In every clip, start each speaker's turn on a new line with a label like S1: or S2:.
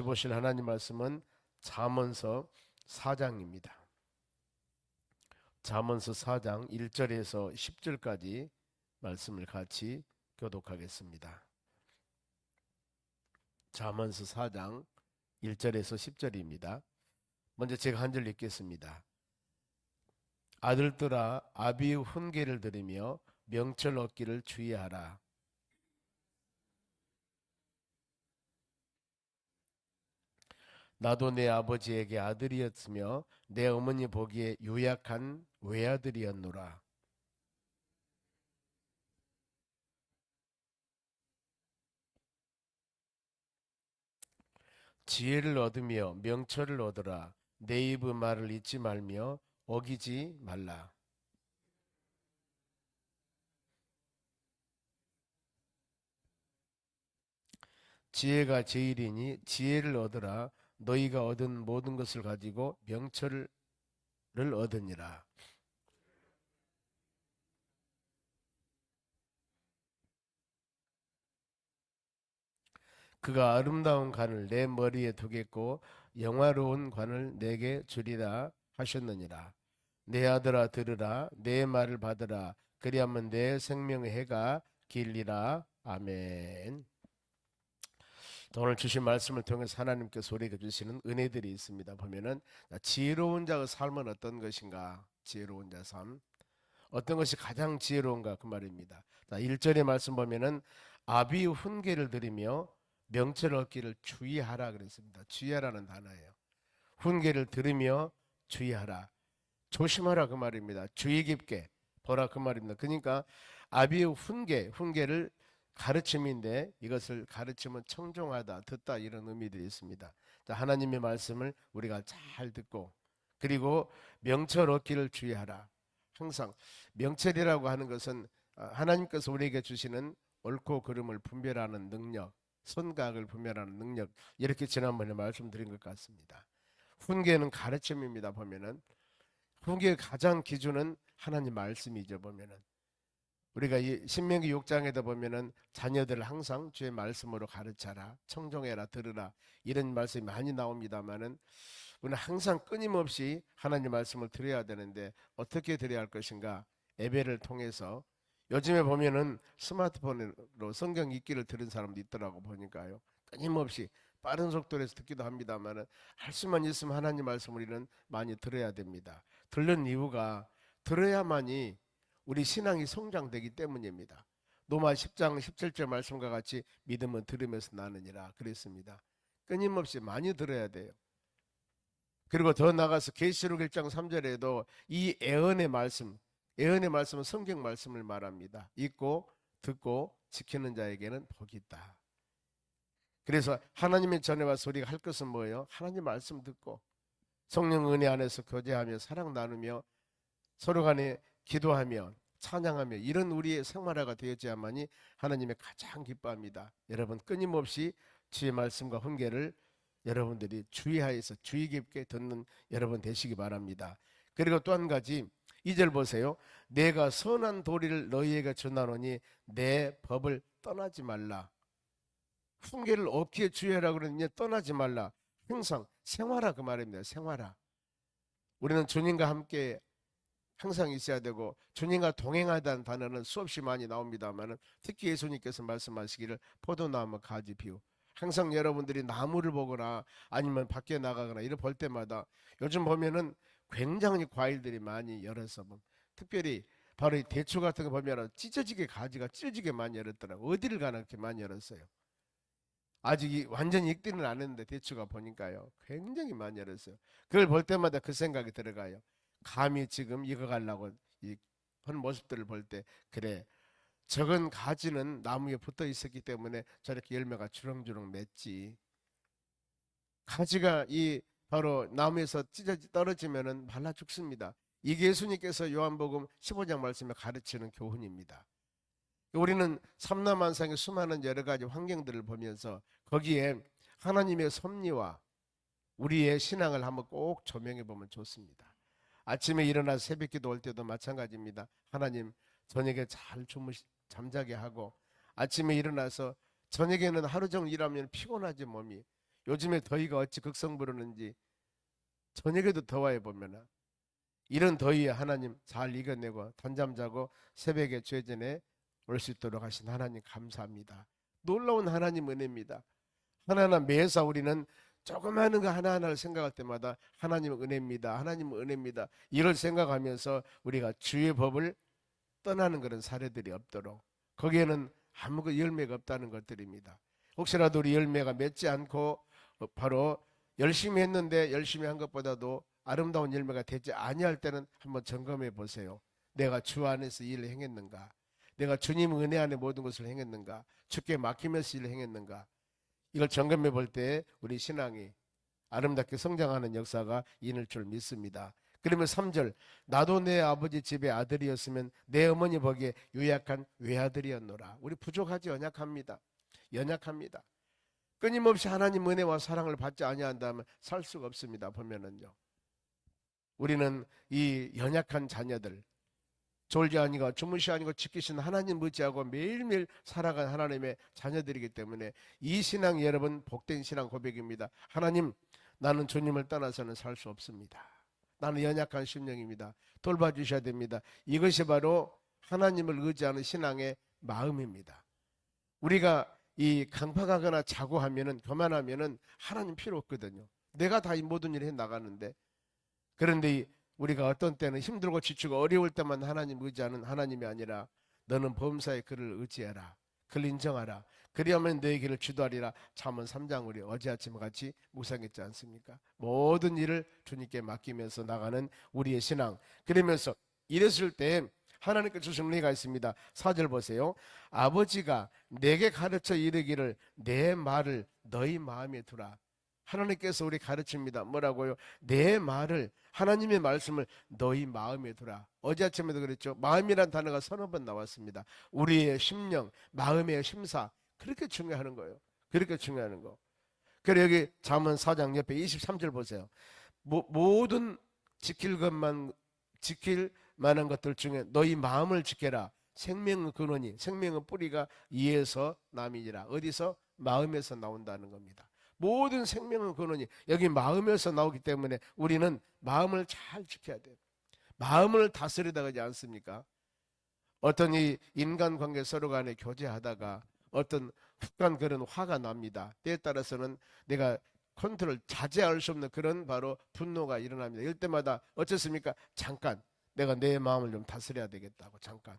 S1: 보실 하나님 말씀은 잠언서 4장입니다. 잠언서 4장 1절에서 10절까지 말씀을 같이 교독하겠습니다. 잠언서 4장 1절에서 10절입니다. 먼저 제가 한 절 읽겠습니다. 아들들아 아비의 훈계를 들으며 명철 얻기를 주의하라. 나도 내 아버지에게 아들이었으며 내 어머니 보기에 유약한 외아들이었노라. 지혜를 얻으며 명철을 얻으라. 내 입의 말을 잊지 말며 어기지 말라. 지혜가 제일이니 지혜를 얻으라. 너희가 얻은 모든 것을 가지고 명철을 얻으니라. 그가 아름다운 관을 내 머리에 두겠고 영화로운 관을 내게 주리라 하셨느니라. 내 아들아 들으라. 내 말을 받으라. 그리하면 내 생명의 해가 길리라. 아멘. 오늘 주신 말씀을 통해서 하나님께서 우리에게 주시는 은혜들이 있습니다. 보면은 지혜로운 자의 삶은 어떤 것인가? 지혜로운 자 삶. 어떤 것이 가장 지혜로운가 그 말입니다. 1절의 말씀 보면은 아비의 훈계를 들으며 명철을 얻기를 주의하라 그랬습니다. 주의하라는 단어예요. 훈계를 들으며 주의하라. 조심하라 그 말입니다. 주의 깊게 보라 그 말입니다. 그러니까 아비의 훈계를 가르침인데 이것을 가르침은 청종하다, 듣다 이런 의미들이 있습니다. 하나님의 말씀을 우리가 잘 듣고 그리고 명철 얻기를 주의하라. 항상 명철이라고 하는 것은 하나님께서 우리에게 주시는 옳고 그름을 분별하는 능력, 선각을 분별하는 능력 이렇게 지난번에 말씀드린 것 같습니다. 훈계는 가르침입니다. 보면은 훈계의 가장 기준은 하나님 말씀이죠. 보면은 우리가 이 신명기 6장에다 보면은 자녀들을 항상 주의 말씀으로 가르쳐라, 청종해라, 들으라 이런 말씀이 많이 나옵니다만은 우리는 항상 끊임없이 하나님 말씀을 들어야 되는데 어떻게 들어야 할 것인가? 예배를 통해서 요즘에 보면은 스마트폰으로 성경 읽기를 들은 사람도 있더라고 보니까요. 끊임없이 빠른 속도로 해서 듣기도 합니다만은 할 수만 있으면 하나님 말씀 우리는 많이 들어야 됩니다. 들는 이유가 들어야만이 우리 신앙이 성장되기 때문입니다. 로마 10장 17절 말씀과 같이 믿음은 들으면서 나느니라 그랬습니다. 끊임없이 많이 들어야 돼요. 그리고 더 나가서 계시록 1장 3절에도 이 애언의 말씀은 성경 말씀을 말합니다. 읽고 듣고 지키는 자에게는 복이 있다. 그래서 하나님의 전에 와서 우리가 할 것은 뭐예요? 하나님 말씀 듣고 성령 은혜 안에서 교제하며 사랑 나누며 서로 간에 기도하며 찬양하며 이런 우리의 생활화가 되어야만이 하나님의 가장 기뻐합니다. 여러분 끊임없이 주의 말씀과 훈계를 여러분들이 주의하여서 주의 깊게 듣는 여러분 되시기 바랍니다. 그리고 또 한 가지 2절 보세요. 내가 선한 도리를 너희에게 전하노니 내 법을 떠나지 말라. 훈계를 어떻게 주의하라 그러느냐? 떠나지 말라. 항상 생활화 그 말입니다. 생활화. 우리는 주님과 함께 항상 있어야 되고 주님과 동행하다는 단어는 수없이 많이 나옵니다만 특히 예수님께서 말씀하시기를 포도나무 가지 비유 항상 여러분들이 나무를 보거나 아니면 밖에 나가거나 이를 볼 때마다 요즘 보면은 굉장히 과일들이 많이 열어서 특별히 바로 이 대추 같은 거 보면 찢어지게 가지가 찢어지게 많이 열었더라고. 어디를 가나 이렇게 많이 열었어요. 아직 완전히 익지는 않았는데 대추가 보니까요 굉장히 많이 열었어요. 그걸 볼 때마다 그 생각이 들어가요. 감히 지금 익어가려고 한 모습들을 볼 때 그래 적은 가지는 나무에 붙어 있었기 때문에 저렇게 열매가 주렁주렁 맺지. 가지가 이 바로 나무에서 찢어 떨어지면은 말라 죽습니다. 이게 예수님께서 요한복음 15장 말씀에 가르치는 교훈입니다. 우리는 삼라만상의 수많은 여러 가지 환경들을 보면서 거기에 하나님의 섭리와 우리의 신앙을 한번 꼭 조명해 보면 좋습니다. 아침에 일어나서 새벽기도 올 때도 마찬가지입니다. 하나님 저녁에 잘 잠자게 하고 아침에 일어나서 저녁에는 하루 종일 일하면 피곤하지 몸이. 요즘에 더위가 어찌 극성 부르는지 저녁에도 더워요. 보면은 이런 더위에 하나님 잘 이겨내고 단잠 자고 새벽에 죄전에 올 수 있도록 하신 하나님 감사합니다. 놀라운 하나님 은혜입니다. 하나하나 매사 우리는 조금 하는 거 하나하나를 생각할 때마다 하나님은 은혜입니다. 하나님은 은혜입니다. 이걸 생각하면서 우리가 주의 법을 떠나는 그런 사례들이 없도록, 거기에는 아무 열매가 없다는 것들입니다. 혹시라도 우리 열매가 맺지 않고 바로 열심히 했는데 열심히 한 것보다도 아름다운 열매가 되지 아니할 때는 한번 점검해 보세요. 내가 주 안에서 일을 행했는가? 내가 주님 은혜 안에 모든 것을 행했는가? 주께 맡기면서 일을 행했는가? 이걸 점검해 볼 때 우리 신앙이 아름답게 성장하는 역사가 있을 줄 믿습니다. 그러면 3절, 나도 내 아버지 집의 아들이었으면 내 어머니 보기에 유약한 외아들이었노라. 우리 부족하지, 연약합니다. 연약합니다. 끊임없이 하나님 은혜와 사랑을 받지 아니한다면 살 수가 없습니다. 보면은요, 우리는 이 연약한 자녀들, 졸지 아니고 주무시 아니고 지키신 하나님 의지하고 매일매일 살아간 하나님의 자녀들이기 때문에 이 신앙, 여러분 복된 신앙 고백입니다. 하나님, 나는 주님을 떠나서는 살 수 없습니다. 나는 연약한 심령입니다. 돌봐주셔야 됩니다. 이것이 바로 하나님을 의지하는 신앙의 마음입니다. 우리가 이 강팍하거나 자고 하면은, 교만하면은 하나님 필요 없거든요. 내가 다 이 모든 일을 해 나가는데. 그런데 우리가 어떤 때는 힘들고 지치고 어려울 때만 하나님 의지하는 하나님이 아니라, 너는 범사에 그를 의지해라, 그를 인정하라, 그리하면 너의 길을 주도하리라. 잠언 3장 우리 어제 아침에 같이 묵상했지 않습니까? 모든 일을 주님께 맡기면서 나가는 우리의 신앙. 그러면서 이랬을 때 하나님께 주신 은혜가 있습니다. 4절 보세요. 아버지가 내게 가르쳐 이르기를 내 말을 너희 마음에 두라. 하나님께서 우리 가르칩니다. 뭐라고요? 내 말을, 하나님의 말씀을 너희 마음에 두라. 어제 아침에도 그랬죠. 마음이란 단어가 서너 번 나왔습니다. 우리의 심령, 마음의 심사, 그렇게 중요한 거예요. 그렇게 중요한 거. 그래 여기 잠언 4장 옆에 23절 보세요. 모든 지킬 만한 것들 중에 너희 마음을 지켜라. 생명은 근원이, 생명은 뿌리가 이에서 남이니라. 어디서? 마음에서 나온다는 겁니다. 모든 생명은 근원이 여기 마음에서 나오기 때문에 우리는 마음을 잘 지켜야 돼요. 마음을 다스리다 그러지 않습니까? 어떤 이 인간관계 서로 간에 교제하다가 어떤 훅간 그런 화가 납니다. 때에 따라서는 내가 컨트롤, 자제할 수 없는 그런 바로 분노가 일어납니다. 이럴 때마다 어쩌습니까? 잠깐 내가 내 마음을 좀 다스려야 되겠다고. 잠깐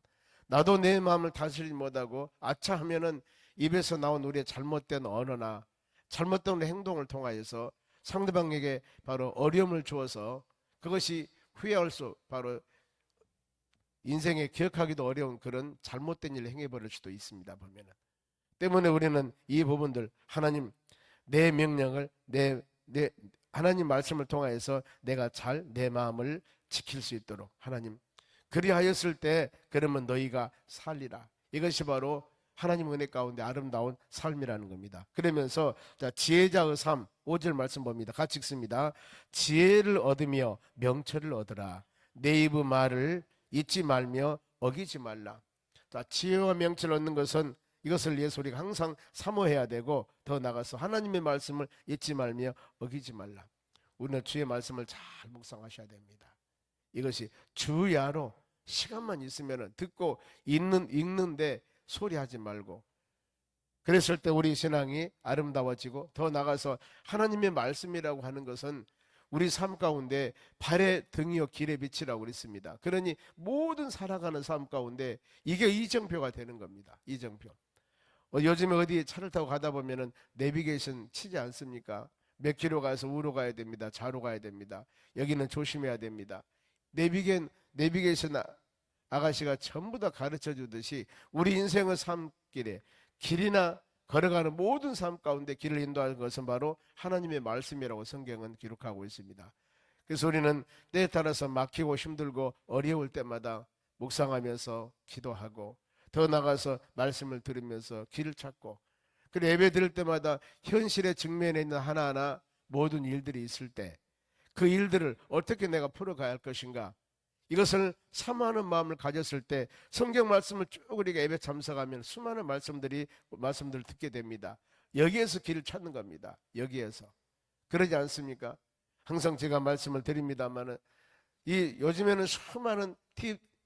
S1: 나도 내 마음을 다스리지 못하고 아차하면은 입에서 나온 우리의 잘못된 언어나 잘못된 행동을 통하여서 상대방에게 바로 어려움을 주어서 그것이 후회할 수, 바로 인생에 기억하기도 어려운 그런 잘못된 일을 행해버릴 수도 있습니다. 보면은. 때문에 우리는 이 부분들, 하나님 내 명령을 하나님 말씀을 통하여서 내가 잘 내 마음을 지킬 수 있도록, 하나님 그리하였을 때 그러면 너희가 살리라. 이것이 바로 하나님 은혜 가운데 아름다운 삶이라는 겁니다. 그러면서 자, 지혜자의 삶 5절 말씀 봅니다. 같이 읽습니다. 지혜를 얻으며 명철을 얻으라. 내 입의 말을 잊지 말며 어기지 말라. 자, 지혜와 명철을 얻는 것은 이것을 위해서 우리가 항상 사모해야 되고, 더 나아가서 하나님의 말씀을 잊지 말며 어기지 말라. 우리는 주의 말씀을 잘 묵상하셔야 됩니다. 이것이 주야로 시간만 있으면 듣고 읽는데 소리하지 말고, 그랬을 때 우리 신앙이 아름다워지고, 더 나가서 하나님의 말씀이라고 하는 것은 우리 삶 가운데 발의 등이요 길의 빛이라고 그랬습니다. 그러니 모든 살아가는 삶 가운데 이게 이정표가 되는 겁니다. 이정표. 요즘에 어디 차를 타고 가다 보면은 내비게이션 치지 않습니까? 몇 킬로 가서 우로 가야 됩니다. 좌로 가야 됩니다. 여기는 조심해야 됩니다. 내비게이션 아가씨가 전부 다 가르쳐 주듯이 우리 인생의 삶길에, 길이나 걸어가는 모든 삶 가운데 길을 인도하는 것은 바로 하나님의 말씀이라고 성경은 기록하고 있습니다. 그래서 우리는 때에 따라서 막히고 힘들고 어려울 때마다 묵상하면서 기도하고, 더 나가서 말씀을 들으면서 길을 찾고, 그리고 예배 드릴 때마다 현실의 측면에 있는 하나하나 모든 일들이 있을 때 그 일들을 어떻게 내가 풀어가야 할 것인가, 이것을 사모하는 마음을 가졌을 때 성경 말씀을 쭉 우리가 예배 참석하면 수많은 말씀들을 듣게 됩니다. 여기에서 길을 찾는 겁니다. 여기에서. 그러지 않습니까? 항상 제가 말씀을 드립니다만은 이 요즘에는 수많은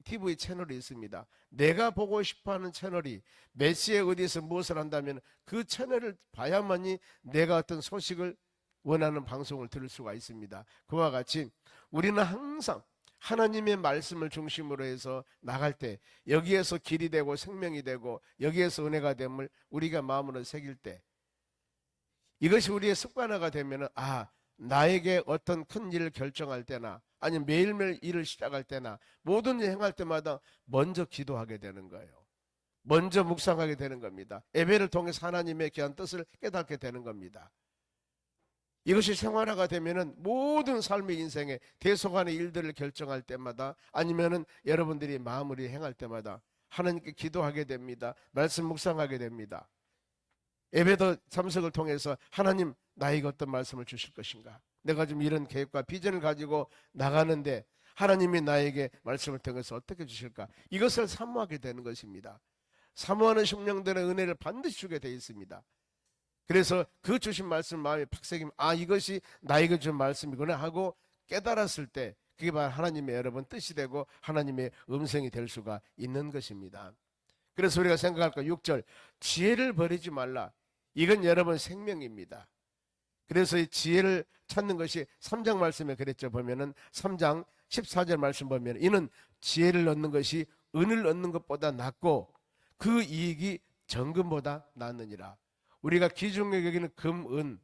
S1: TV 채널이 있습니다. 내가 보고 싶어하는 채널이 몇 시에 어디에서 무엇을 한다면 그 채널을 봐야만이 내가 어떤 소식을 원하는 방송을 들을 수가 있습니다. 그와 같이 우리는 항상 하나님의 말씀을 중심으로 해서 나갈 때 여기에서 길이 되고 생명이 되고 여기에서 은혜가 됨을 우리가 마음으로 새길 때 이것이 우리의 습관화가 되면은 나에게 어떤 큰 일을 결정할 때나 아니면 매일매일 일을 시작할 때나 모든 일 행할 때마다 먼저 기도하게 되는 거예요. 먼저 묵상하게 되는 겁니다. 예배를 통해서 하나님의 귀한 뜻을 깨닫게 되는 겁니다. 이것이 생활화가 되면은 모든 삶의 인생에 대소간의 일들을 결정할 때마다 아니면은 여러분들이 마무리 행할 때마다 하나님께 기도하게 됩니다. 말씀 묵상하게 됩니다. 예배도 참석을 통해서 하나님 나에게 어떤 말씀을 주실 것인가? 내가 지금 이런 계획과 비전을 가지고 나가는데 하나님이 나에게 말씀을 통해서 어떻게 주실까? 이것을 사모하게 되는 것입니다. 사모하는 심령들의 은혜를 반드시 주게 되어 있습니다. 그래서 그 주신 말씀 마음에 팍 새기면 이것이 나에게 준 말씀이구나 하고 깨달았을 때 그게 바로 하나님의 여러분 뜻이 되고 하나님의 음성이 될 수가 있는 것입니다. 그래서 우리가 생각할 거 6절 지혜를 버리지 말라. 이건 여러분 생명입니다. 그래서 이 지혜를 찾는 것이 3장 말씀에 그랬죠. 보면은 3장 14절 말씀 보면 이는 지혜를 얻는 것이 은을 얻는 것보다 낫고 그 이익이 정금보다 낫느니라. 우리가 귀중하게 여기는 금, 은,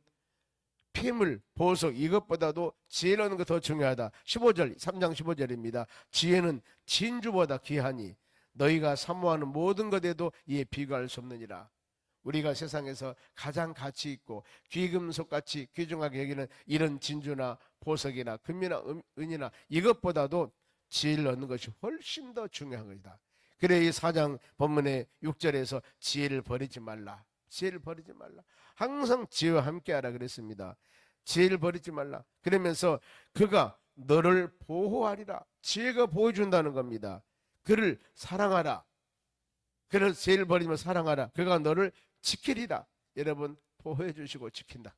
S1: 피물, 보석 이것보다도 지혜를 얻는 것 더 중요하다. 15절 3장 15절입니다. 지혜는 진주보다 귀하니 너희가 사모하는 모든 것에도 이에 비교할 수 없느니라. 우리가 세상에서 가장 가치 있고 귀금속같이 귀중하게 여기는 이런 진주나 보석이나 금이나 은이나 이것보다도 지혜를 얻는 것이 훨씬 더 중요한 것이다. 그래 이 4장 본문의 6절에서 지혜를 버리지 말라. 지혜를 버리지 말라. 항상 지혜와 함께하라 그랬습니다. 지혜를 버리지 말라. 그러면서 그가 너를 보호하리라. 지혜가 보호해준다는 겁니다. 그를 사랑하라. 그를 지혜를 버리면 사랑하라. 그가 너를 지키리라. 여러분 보호해 주시고 지킨다.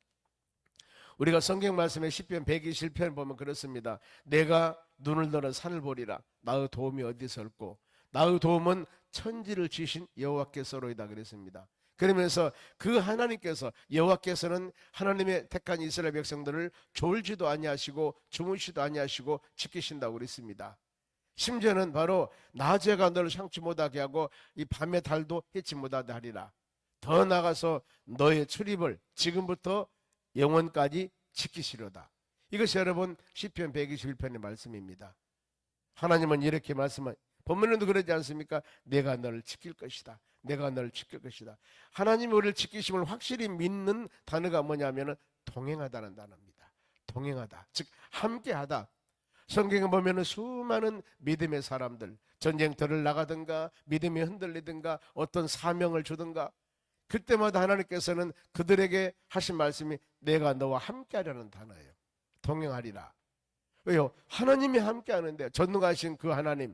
S1: 우리가 성경 말씀에 시편 127편 보면 그렇습니다. 내가 눈을 들어 산을 보리라. 나의 도움이 어디서 올고 나의 도움은 천지를 지신 여호와께서로이다 그랬습니다. 그러면서 그 하나님께서 여호와께서는 하나님의 택한 이스라엘 백성들을 졸지도 아니하시고 주무시도 아니하시고 지키신다고 그랬습니다. 심지어는 바로 낮에가 너를 상치 못하게 하고 이 밤의 달도 해치 못하게 하리라. 더 나아가서 너의 출입을 지금부터 영원까지 지키시려다. 이것이 여러분 시편 121편의 말씀입니다. 하나님은 이렇게 말씀한 본문에도 그러지 않습니까? 내가 너를 지킬 것이다. 내가 너를 지킬 것이다. 하나님이 우리를 지키심을 확실히 믿는 단어가 뭐냐면 동행하다는 단어입니다. 동행하다. 즉 함께하다. 성경에 보면 수많은 믿음의 사람들 전쟁터를 나가든가 믿음이 흔들리든가 어떤 사명을 주든가 그때마다 하나님께서는 그들에게 하신 말씀이 내가 너와 함께하려는 단어예요. 동행하리라. 왜요? 하나님이 함께하는데 전능하신 그 하나님이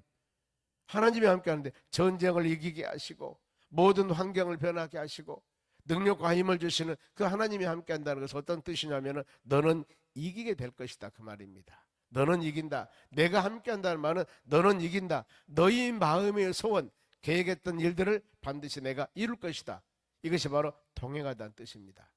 S1: 함께하는데 전쟁을 이기게 하시고 모든 환경을 변하게 하시고 능력과 힘을 주시는 그 하나님이 함께한다는 것은 어떤 뜻이냐면 너는 이기게 될 것이다 그 말입니다. 너는 이긴다. 내가 함께한다는 말은 너는 이긴다. 너희 마음의 소원 계획했던 일들을 반드시 내가 이룰 것이다. 이것이 바로 동행하다는 뜻입니다.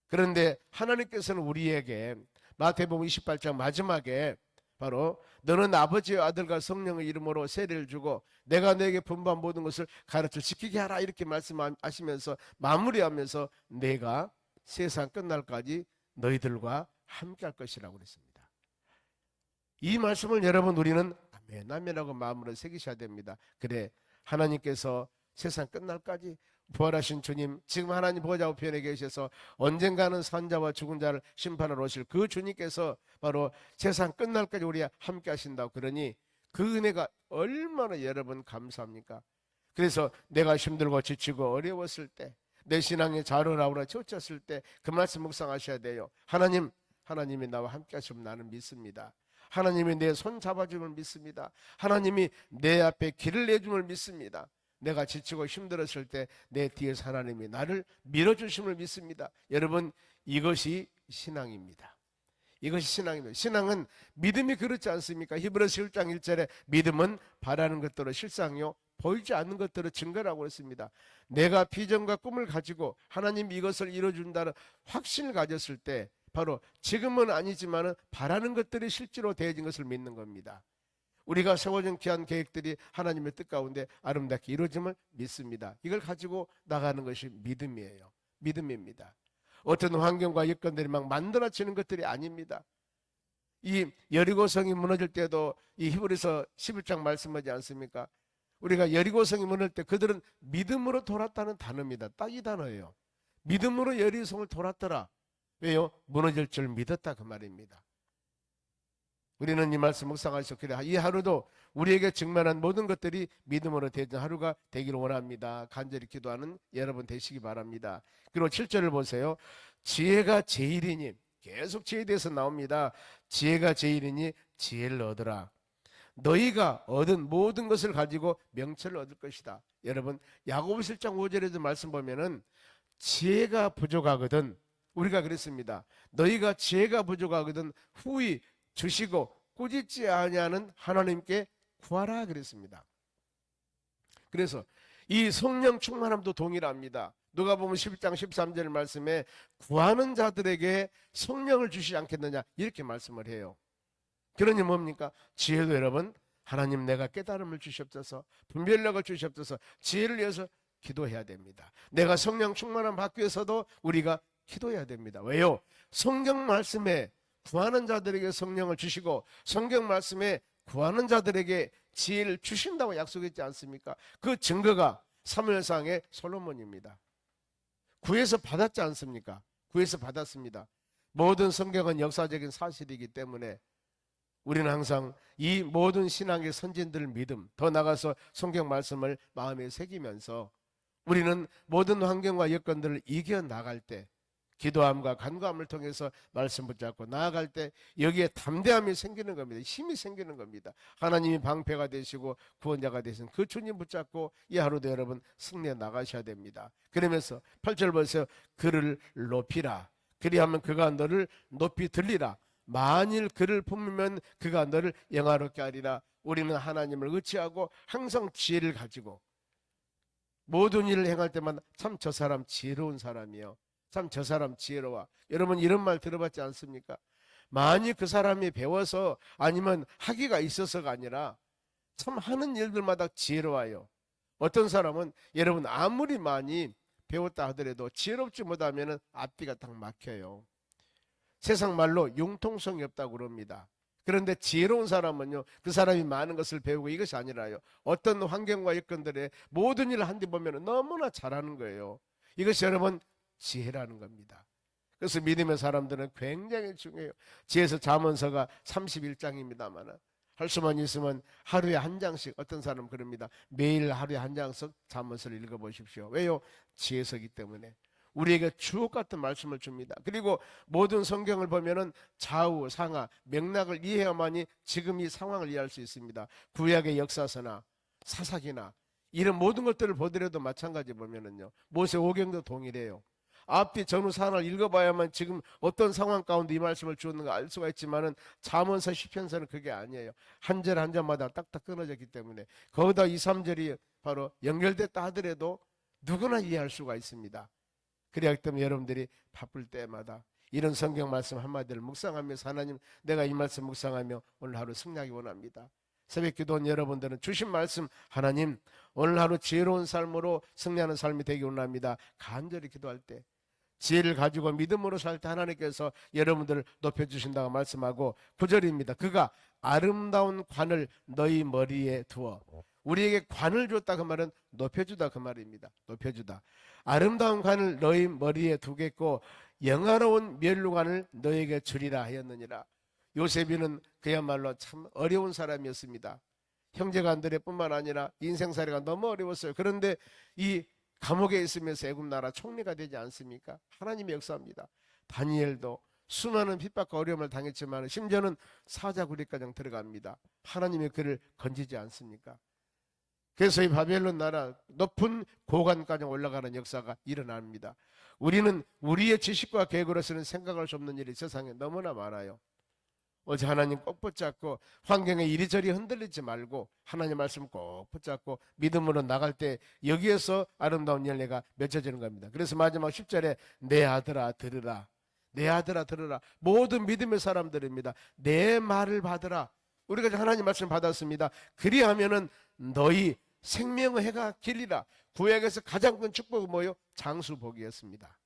S1: 그런데 하나님께서는 우리에게 마태복음 28장 마지막에 바로 너는 아버지의 아들과 성령의 이름으로 세례를 주고 내가 너에게 분부한 모든 것을 가르쳐 지키게 하라 이렇게 말씀하시면서 마무리하면서 내가 세상 끝날까지 너희들과 함께 할 것이라고 그랬습니다. 이 말씀을 여러분 우리는 아멘 아멘하고 마음으로 새기셔야 됩니다. 그래 하나님께서 세상 끝날까지 부활하신 주님 지금 하나님 보좌 우편에 계셔서 언젠가는 산자와 죽은 자를 심판하러 오실 그 주님께서 바로 세상 끝날까지 우리와 함께 하신다고 그러니 그 은혜가 얼마나 여러분 감사합니까? 그래서 내가 힘들고 지치고 어려웠을 때 내 신앙의 자로라우라 지쳤을 때 그 말씀 묵상하셔야 돼요. 하나님이 나와 함께 하시면 나는 믿습니다. 하나님이 내 손 잡아줌을 믿습니다. 하나님이 내 앞에 길을 내줌을 믿습니다. 내가 지치고 힘들었을 때 내 뒤에서 하나님이 나를 밀어주심을 믿습니다. 여러분, 이것이 신앙입니다. 이것이 신앙입니다. 신앙은 믿음이 그렇지 않습니까? 히브리서 1장 1절에 믿음은 바라는 것들로 실상이요 보이지 않는 것들을 증거라고 했습니다. 내가 비전과 꿈을 가지고 하나님이 이것을 이루어준다는 확신을 가졌을 때 바로 지금은 아니지만 바라는 것들이 실제로 되어진 것을 믿는 겁니다. 우리가 세워진 귀한 계획들이 하나님의 뜻 가운데 아름답게 이루어짐을 믿습니다. 이걸 가지고 나가는 것이 믿음이에요. 믿음입니다. 어떤 환경과 여건들이 막 만들어지는 것들이 아닙니다. 이 여리고성이 무너질 때도 이 히브리서 11장 말씀하지 않습니까? 우리가 여리고성이 무너질 때 그들은 믿음으로 돌았다는 단어입니다. 딱 이 단어예요. 믿음으로 여리고성을 돌았더라. 왜요? 무너질 줄 믿었다 그 말입니다. 우리는 이 말씀 묵상하셔서 그래 이 하루도 우리에게 직면한 모든 것들이 믿음으로 되는 하루가 되기를 원합니다. 간절히 기도하는 여러분 되시기 바랍니다. 그리고 7절을 보세요. 지혜가 제일이니, 계속 지혜에 대해서 나옵니다. 지혜가 제일이니 지혜를 얻으라. 너희가 얻은 모든 것을 가지고 명철을 얻을 것이다. 여러분, 야고보서 1장 5절에도 말씀 보면은 지혜가 부족하거든, 우리가 그랬습니다. 너희가 지혜가 부족하거든 후히 주시고 꾸짖지 아니하는 하나님께 구하라 그랬습니다. 그래서 이 성령 충만함도 동일합니다. 누가복음 11장 13절 말씀에 구하는 자들에게 성령을 주시지 않겠느냐 이렇게 말씀을 해요. 그러니 뭡니까? 지혜도 여러분, 하나님 내가 깨달음을 주시옵소서, 분별력을 주시옵소서, 지혜를 위해서 기도해야 됩니다. 내가 성령 충만함 받기 위해서도 우리가 기도해야 됩니다. 왜요? 성경 말씀에 구하는 자들에게 성령을 주시고 성경 말씀에 구하는 자들에게 지혜를 주신다고 약속했지 않습니까? 그 증거가 사무엘상의 솔로몬입니다. 구해서 받았지 않습니까? 구해서 받았습니다. 모든 성경은 역사적인 사실이기 때문에 우리는 항상 이 모든 신앙의 선진들 믿음, 더 나아가서 성경 말씀을 마음에 새기면서 우리는 모든 환경과 여건들을 이겨나갈 때 기도함과 간구함을 통해서 말씀 붙잡고 나아갈 때 여기에 담대함이 생기는 겁니다. 힘이 생기는 겁니다. 하나님이 방패가 되시고 구원자가 되신 그 주님 붙잡고 이 하루도 여러분 승리해 나가셔야 됩니다. 그러면서 8절 보세요. 그를 높이라. 그리하면 그가 너를 높이 들리라. 만일 그를 품으면 그가 너를 영화롭게 하리라. 우리는 하나님을 의지하고 항상 지혜를 가지고 모든 일을 행할 때마다 참 저 사람 지혜로운 사람이요, 참 저 사람 지혜로워. 여러분 이런 말 들어봤지 않습니까? 많이 그 사람이 배워서 아니면 학위가 있어서가 아니라 참 하는 일들마다 지혜로워요. 어떤 사람은 여러분 아무리 많이 배웠다 하더라도 지혜롭지 못하면 앞뒤가 딱 막혀요. 세상 말로 융통성이 없다고 그럽니다. 그런데 지혜로운 사람은요, 그 사람이 많은 것을 배우고 이것이 아니라요, 어떤 환경과 여건들에 모든 일을 한데 보면 너무나 잘하는 거예요. 이것이 여러분 지혜라는 겁니다. 그래서 믿음의 사람들은 굉장히 중요해요. 지혜서 잠언서가 31장입니다만 할 수만 있으면 하루에 한 장씩, 어떤 사람은 그럽니다. 매일 하루에 한 장씩 잠언서를 읽어보십시오. 왜요? 지혜서기 때문에 우리에게 주옥 같은 말씀을 줍니다. 그리고 모든 성경을 보면은 좌우 상하 맥락을 이해해야만이 지금 이 상황을 이해할 수 있습니다. 구약의 역사서나 사사기나 이런 모든 것들을 보더라도 마찬가지 보면은요, 모세 오경도 동일해요. 앞뒤 전후 사안을 읽어봐야만 지금 어떤 상황 가운데 이 말씀을 주었는가 알 수가 있지만은 잠언서 시편서는 그게 아니에요. 한 절 한 절마다 딱딱 끊어졌기 때문에 거기다 2, 3절이 바로 연결됐다 하더라도 누구나 이해할 수가 있습니다. 그렇기 때문에 여러분들이 바쁠 때마다 이런 성경 말씀 한마디를 묵상하면서 하나님 내가 이 말씀 묵상하며 오늘 하루 승리하기 원합니다. 새벽 기도원 여러분들은 주신 말씀 하나님 오늘 하루 지혜로운 삶으로 승리하는 삶이 되기 원합니다. 간절히 기도할 때 지혜를 가지고 믿음으로 살 때 하나님께서 여러분들을 높여주신다고 말씀하고 9절입니다. 그가 아름다운 관을 너희 머리에 두어. 우리에게 관을 줬다 그 말은 높여주다 그 말입니다. 높여주다. 아름다운 관을 너희 머리에 두겠고 영화로운 면류관을 너에게 주리라 하였느니라. 요셉이는 그야말로 참 어려운 사람이었습니다. 형제간들의 뿐만 아니라 인생살이가 너무 어려웠어요. 그런데 이 감옥에 있으면서 애굽 나라 총리가 되지 않습니까? 하나님의 역사입니다. 다니엘도 수많은 핍박과 어려움을 당했지만 심지어는 사자구리까지 들어갑니다. 하나님의 그를 건지지 않습니까? 그래서 이 바벨론 나라 높은 고관까지 올라가는 역사가 일어납니다. 우리는 우리의 지식과 계획으로서는 생각할 수 없는 일이 세상에 너무나 많아요. 어제 하나님 꼭 붙잡고 환경에 이리저리 흔들리지 말고 하나님 말씀 꼭 붙잡고 믿음으로 나갈 때 여기에서 아름다운 열매가 맺혀지는 겁니다. 그래서 마지막 10절에 내 아들아 들으라. 내 아들아 들으라. 모든 믿음의 사람들입니다. 내 말을 받으라. 우리가 하나님 말씀 받았습니다. 그리하면은 너희 생명의 해가 길리라. 구약에서 가장 큰 축복은 뭐예요? 장수복이었습니다.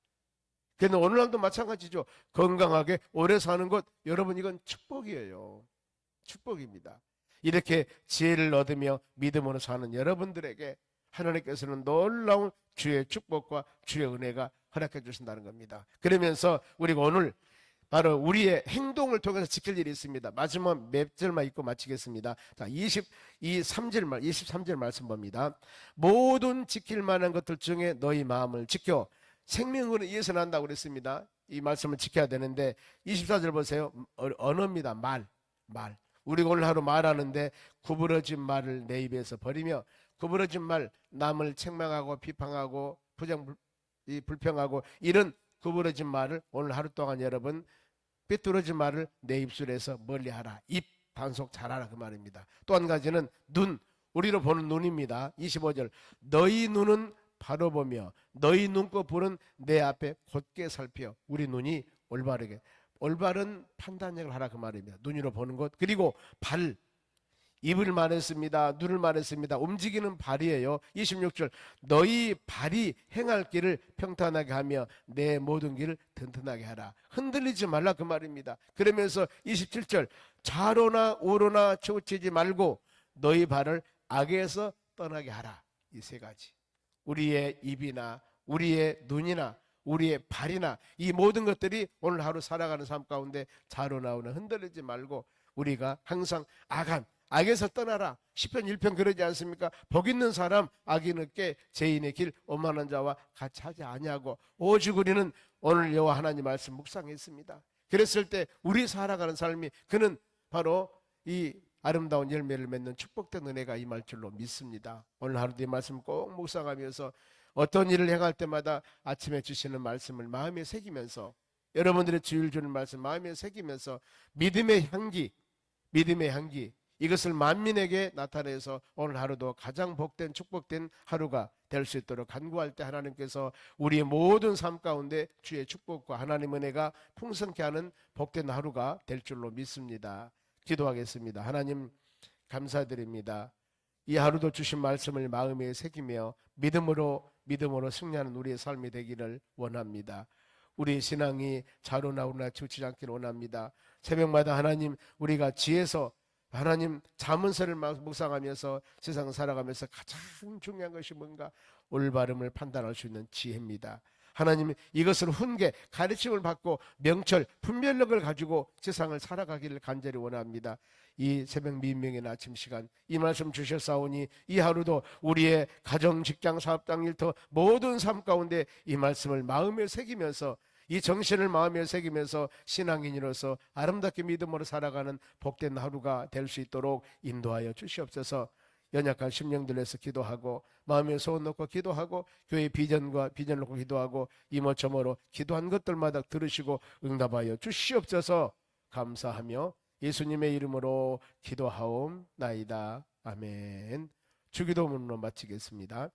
S1: 그런데 오늘날도 마찬가지죠. 건강하게 오래 사는 것, 여러분 이건 축복이에요. 축복입니다. 이렇게 지혜를 얻으며 믿음으로 사는 여러분들에게 하나님께서는 놀라운 주의 축복과 주의 은혜가 허락해 주신다는 겁니다. 그러면서 우리가 오늘 바로 우리의 행동을 통해서 지킬 일이 있습니다. 마지막 몇 절만 읽고 마치겠습니다. 자, 23절 말씀 봅니다. 모든 지킬 만한 것들 중에 너희 마음을 지켜 생명으로 이어서 난다고 그랬습니다. 이 말씀을 지켜야 되는데 24절 보세요. 언어입니다. 말. 우리가 오늘 하루 말하는데 구부러진 말을 내 입에서 버리며 구부러진 말, 남을 책망하고 비판하고 불평하고 이런 구부러진 말을 오늘 하루 동안 여러분 삐뚤어진 말을 내 입술에서 멀리하라. 입 단속 잘하라 그 말입니다. 또 한 가지는 눈, 우리로 보는 눈입니다. 25절 너희 눈은 바로 보며 너희 눈꺼풀은 내 앞에 곧게 살펴. 우리 눈이 올바른 판단력을 하라 그 말입니다. 눈으로 보는 것. 그리고 발, 입을 말했습니다. 눈을 말했습니다. 움직이는 발이에요. 26절 너희 발이 행할 길을 평탄하게 하며 내 모든 길을 튼튼하게 하라. 흔들리지 말라 그 말입니다. 그러면서 27절 좌로나 우로나 치우치지 말고 너희 발을 악에서 떠나게 하라. 이 세 가지, 우리의 입이나 우리의 눈이나 우리의 발이나 이 모든 것들이 오늘 하루 살아가는 삶 가운데 좌로나 우로나 흔들리지 말고 우리가 항상 악에서 떠나라. 시편 1편 그러지 않습니까? 복 있는 사람 악이 늦게 죄인의 길 오만한 자와 같이 하지 아니하고 오직 우리는 오늘 여호와 하나님 말씀 묵상했습니다. 그랬을 때 우리 살아가는 삶이 그는 바로 이 아름다운 열매를 맺는 축복된 은혜가 임할 줄로 믿습니다. 오늘 하루도 이 말씀 꼭 묵상하면서 어떤 일을 행할 때마다 아침에 주시는 말씀을 마음에 새기면서 여러분들의 주일 주는 말씀 마음에 새기면서 믿음의 향기 이것을 만민에게 나타내서 오늘 하루도 가장 복된 축복된 하루가 될 수 있도록 간구할 때 하나님께서 우리의 모든 삶 가운데 주의 축복과 하나님 은혜가 풍성케 하는 복된 하루가 될 줄로 믿습니다. 기도하겠습니다. 하나님 감사드립니다. 이 하루도 주신 말씀을 마음에 새기며 믿음으로 승리하는 우리의 삶이 되기를 원합니다. 우리의 신앙이 좌로나 우로나 치우치지 않기를 원합니다. 새벽마다 하나님 우리가 지혜서 하나님 자문서를 묵상하면서 세상 살아가면서 가장 중요한 것이 뭔가 올바름을 판단할 수 있는 지혜입니다. 하나님 이것을 훈계 가르침을 받고 명철 분별력을 가지고 세상을 살아가기를 간절히 원합니다. 이 새벽 민명의 아침 시간 이 말씀 주셨사오니 이 하루도 우리의 가정 직장 사업당 일터 모든 삶 가운데 이 말씀을 마음에 새기면서 이 정신을 마음에 새기면서 신앙인으로서 아름답게 믿음으로 살아가는 복된 하루가 될 수 있도록 인도하여 주시옵소서. 연약한 심령들 위해서 기도하고 마음에 소원 놓고 기도하고 교회 비전을 놓고 기도하고 이모저모로 기도한 것들마다 들으시고 응답하여 주시옵소서. 감사하며 예수님의 이름으로 기도하옵나이다. 아멘. 주기도문으로 마치겠습니다.